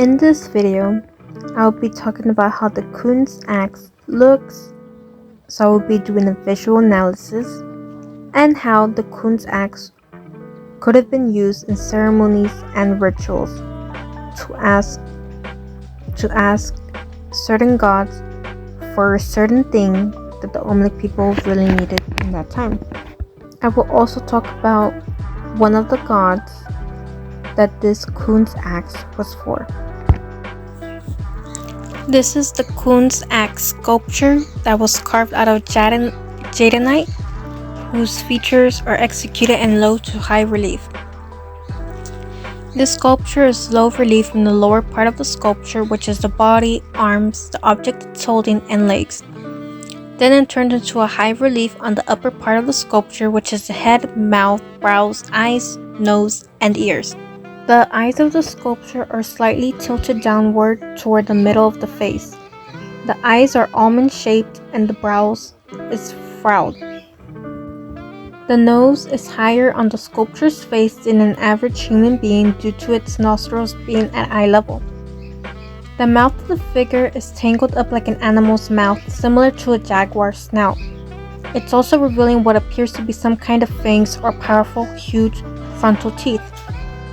In this video, I'll be talking about how the Kun's axe looks, so I will be doing a visual analysis, and how the Kun's axe could have been used in ceremonies and rituals to ask certain gods for a certain thing that the Olmec people really needed in that time. I will also talk about one of the gods that this Kun's axe was for. This is the Kun's axe sculpture that was carved out of jadeite, whose features are executed in low to high relief. This sculpture is low relief in the lower part of the sculpture, which is the body, arms, the object it's holding, and legs. Then it turned into a high relief on the upper part of the sculpture, which is the head, mouth, brows, eyes, nose, and ears. The eyes of the sculpture are slightly tilted downward toward the middle of the face. The eyes are almond-shaped and the brows is furrowed. The nose is higher on the sculpture's face than an average human being due to its nostrils being at eye level. The mouth of the figure is tangled up like an animal's mouth, similar to a jaguar's snout. It's also revealing what appears to be some kind of fangs or powerful, huge frontal teeth.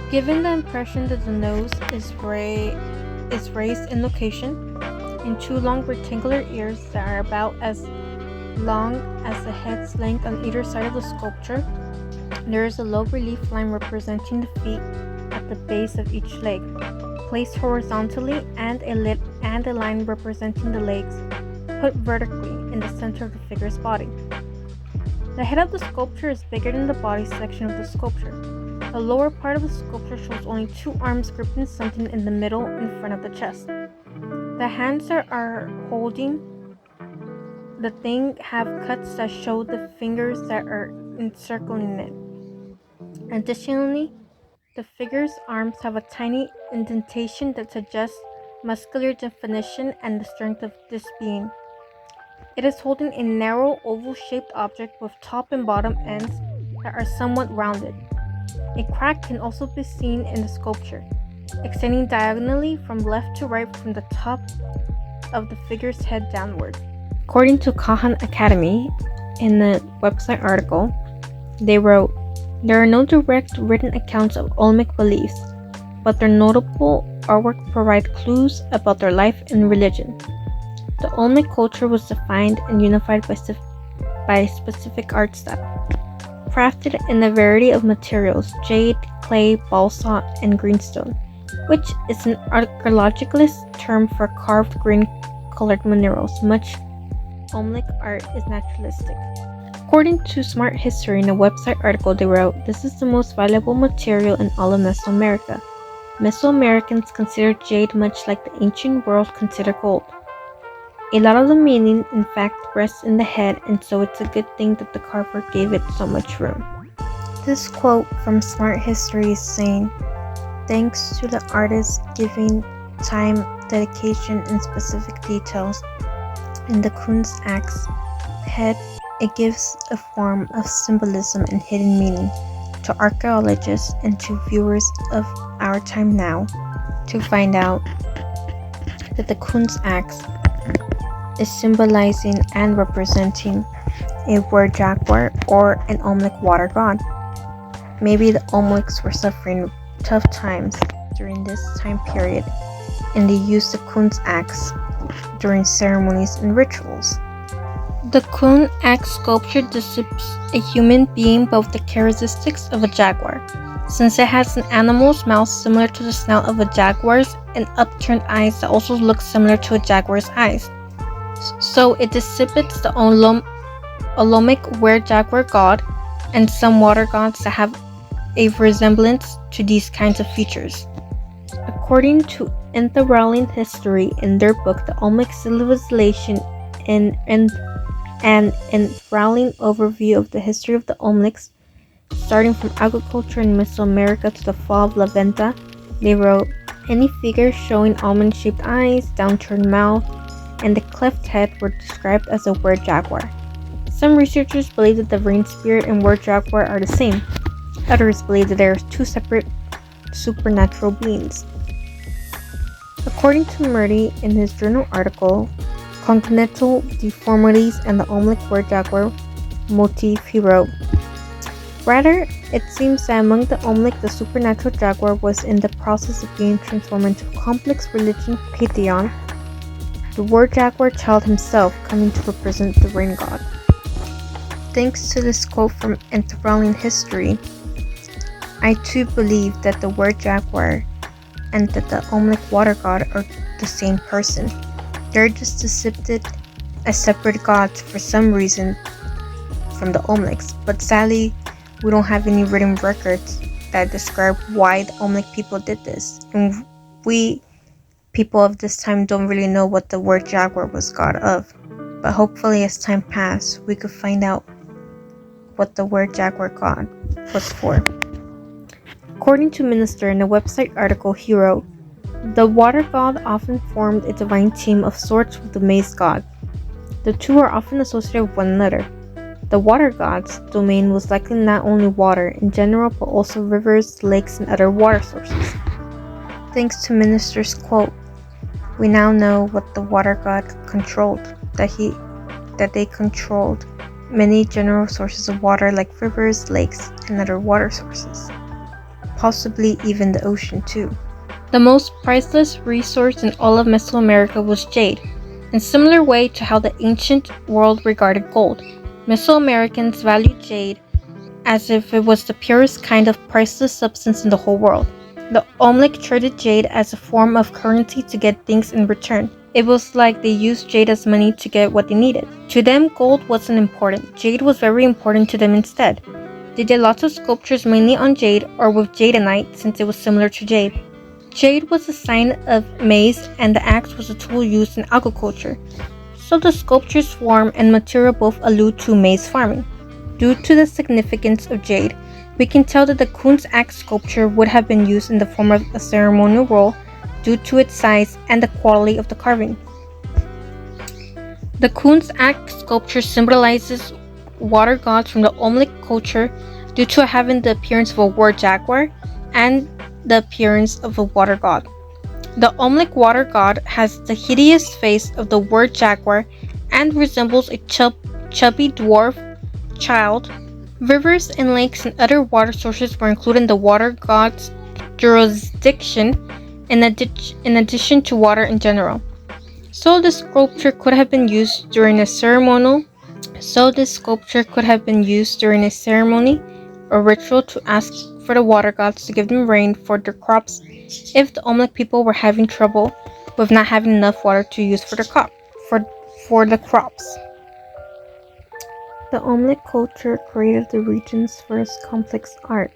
Giving the impression that the nose is raised in location, and two long rectangular ears that are about as long as the head's length on either side of the sculpture. There is a low relief line representing the feet at the base of each leg, placed horizontally, and a line representing the legs put vertically in the center of the figure's body. The head of the sculpture is bigger than the body section of the sculpture. The lower part of the sculpture shows only two arms gripping something in the middle in front of the chest. The hands that are holding the thing have cuts that show the fingers that are encircling it. Additionally, the figure's arms have a tiny indentation that suggests muscular definition and the strength of this being. It is holding a narrow oval-shaped object with top and bottom ends that are somewhat rounded. A crack can also be seen in the sculpture, extending diagonally from left to right from the top of the figure's head downward. According to Khan Academy, in the website article, they wrote, "There are no direct written accounts of Olmec beliefs, but their notable artwork provide clues about their life and religion. The Olmec culture was defined and unified by a specific art style, crafted in a variety of materials: jade, clay, balsa, and greenstone, which is an archaeologist term for carved green-colored minerals. Much Olmec art is naturalistic." According to Smart History, in a website article, they wrote, "This is the most valuable material in all of Mesoamerica. Mesoamericans consider jade much like the ancient world considered gold. A lot of the meaning, in fact, rests in the head, and so it's a good thing that the carver gave it so much room." This quote from Smart History is saying, "Thanks to the artist giving time, dedication, and specific details in the Kun's axe head, it gives a form of symbolism and hidden meaning to archaeologists and to viewers of our time now to find out that the Kun's axe is symbolizing and representing a were jaguar or an Olmec water god. Maybe the Olmecs were suffering tough times during this time period, and they used the Kun's axe during ceremonies and rituals." The Kun axe sculpture depicts a human being but with the characteristics of a jaguar, since it has an animal's mouth similar to the snout of a jaguar's and upturned eyes that also look similar to a jaguar's eyes. So it depicts the Olmec were-jaguar god and some water gods that have a resemblance to these kinds of features. According to Enthralling History, in their book The Olmec Civilization, and an enthralling overview of the history of the Olmecs, starting from agriculture in Mesoamerica to the fall of La Venta, they wrote, "Any figure showing almond-shaped eyes, downturned mouth, and the cleft head were described as a were-jaguar. Some researchers believe that the rain spirit and were-jaguar are the same. Others believe that they are two separate supernatural beings." According to Murdy in his journal article, Congenital Deformities and the Olmec Were Jaguar Motif, he wrote, "Rather, it seems that among the Olmec the supernatural jaguar was in the process of being transformed into a complex religion pantheon, the word jaguar child himself coming to represent the rain god." Thanks to this quote from enthralling history, I too believe that the word jaguar and that the Olmec water god are the same person. They're just depicted as separate gods for some reason from the Olmecs, but sadly, we don't have any written records that describe why the Olmec people did this, and we people of this time don't really know what the word jaguar was god of. But hopefully, as time passed, we could find out what the word jaguar god was for. According to Minister in a website article, he wrote, "The water god often formed a divine team of sorts with the maize god. The two are often associated with one another. The water god's domain was likely not only water in general, but also rivers, lakes, and other water sources." Thanks to Minister's quote, we now know what the water god controlled, that they controlled many general sources of water like rivers, lakes, and other water sources. Possibly even the ocean too. The most priceless resource in all of Mesoamerica was jade. In similar way to how the ancient world regarded gold, Mesoamericans valued jade as if it was the purest kind of priceless substance in the whole world. The Olmec traded jade as a form of currency to get things in return. It was like they used jade as money to get what they needed. To them, gold wasn't important. Jade was very important to them instead. They did lots of sculptures mainly on jade or with jadeite since it was similar to jade. Jade was a sign of maize and the axe was a tool used in agriculture. So the sculpture's form and material both allude to maize farming. Due to the significance of jade, we can tell that the Kun's axe sculpture would have been used in the form of a ceremonial role due to its size and the quality of the carving. The Kun's axe sculpture symbolizes water gods from the Olmec culture due to having the appearance of a war jaguar and the appearance of a water god. The Olmec water god has the hideous face of the word jaguar and resembles a chubby dwarf child. Rivers and lakes and other water sources were included in the water god's jurisdiction in addition to water in general. So this sculpture could have been used during a ceremony or ritual to ask for the water gods to give them rain for their crops if the Olmec people were having trouble with not having enough water to use for the crops. The Olmec culture created the regions for its complex art,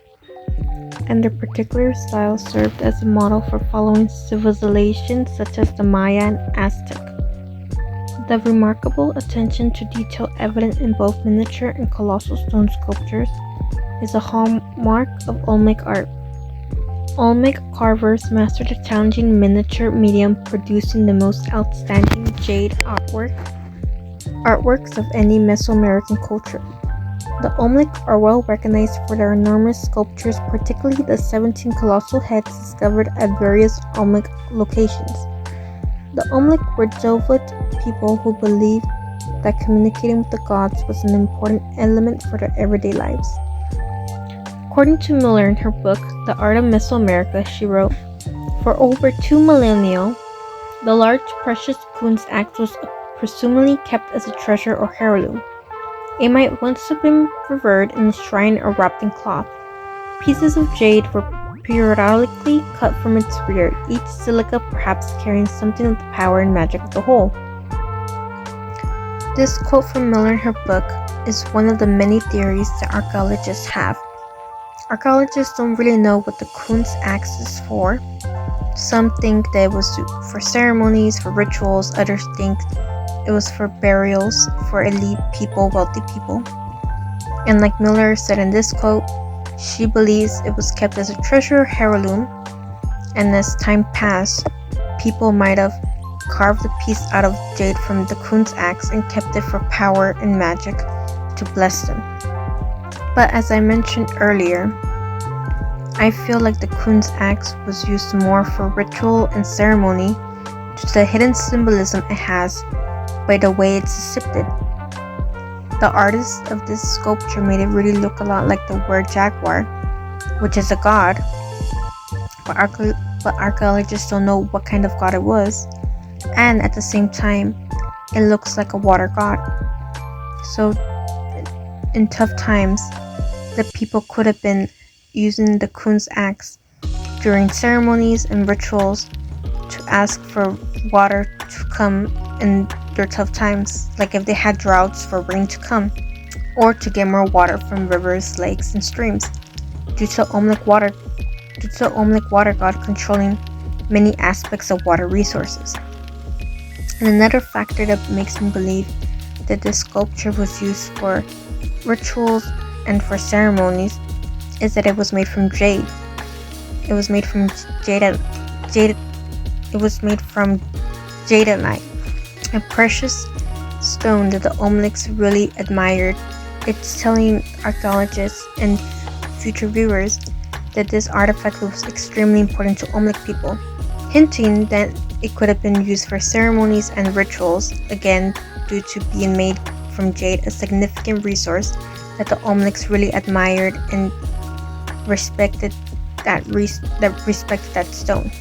and their particular style served as a model for following civilizations such as the Maya and Aztec. The remarkable attention to detail evident in both miniature and colossal stone sculptures is a hallmark of Olmec art. Olmec carvers mastered a challenging miniature medium, producing the most outstanding jade artworks of any Mesoamerican culture. The Olmec are well recognized for their enormous sculptures, particularly the 17 colossal heads discovered at various Olmec locations. The Olmec were devout people who believed that communicating with the gods was an important element for their everyday lives. According to Miller in her book, The Art of Mesoamerica, she wrote, "For over 2 millennia, the large precious Kun's axe was presumably kept as a treasure or heirloom. It might once have been revered in a shrine or wrapped in cloth. Pieces of jade were periodically cut from its rear, each silica perhaps carrying something of the power and magic of the whole." This quote from Miller in her book is one of the many theories that archaeologists have. Archaeologists don't really know what the Kun's axe is for. Some think that it was for ceremonies, for rituals, others think it was for burials, for elite people, wealthy people. And like Miller said in this quote, she believes it was kept as a treasure or heirloom, and as time passed, people might have carved a piece out of jade from the Kun's axe and kept it for power and magic to bless them. But as I mentioned earlier, I feel like the Kun's axe was used more for ritual and ceremony to the hidden symbolism it has by the way it's depicted. The artist of this sculpture made it really look a lot like the word jaguar, which is a god, but archaeologists don't know what kind of god it was, and at the same time, it looks like a water god. So, in tough times, the people could have been using the Kun's axe during ceremonies and rituals to ask for water to come in their tough times, like if they had droughts, for rain to come, or to get more water from rivers, lakes, and streams, due to Omlik water god controlling many aspects of water resources. And another factor that makes me believe that this sculpture was used for rituals and for ceremonies is that it was made from jade. It was made from jadeite, a precious stone that the Omliks really admired. It's telling archaeologists and future viewers that this artifact was extremely important to Omlik people, hinting that it could have been used for ceremonies and rituals, again due to being made from jade, a significant resource that the Omliks really admired and respected that stone.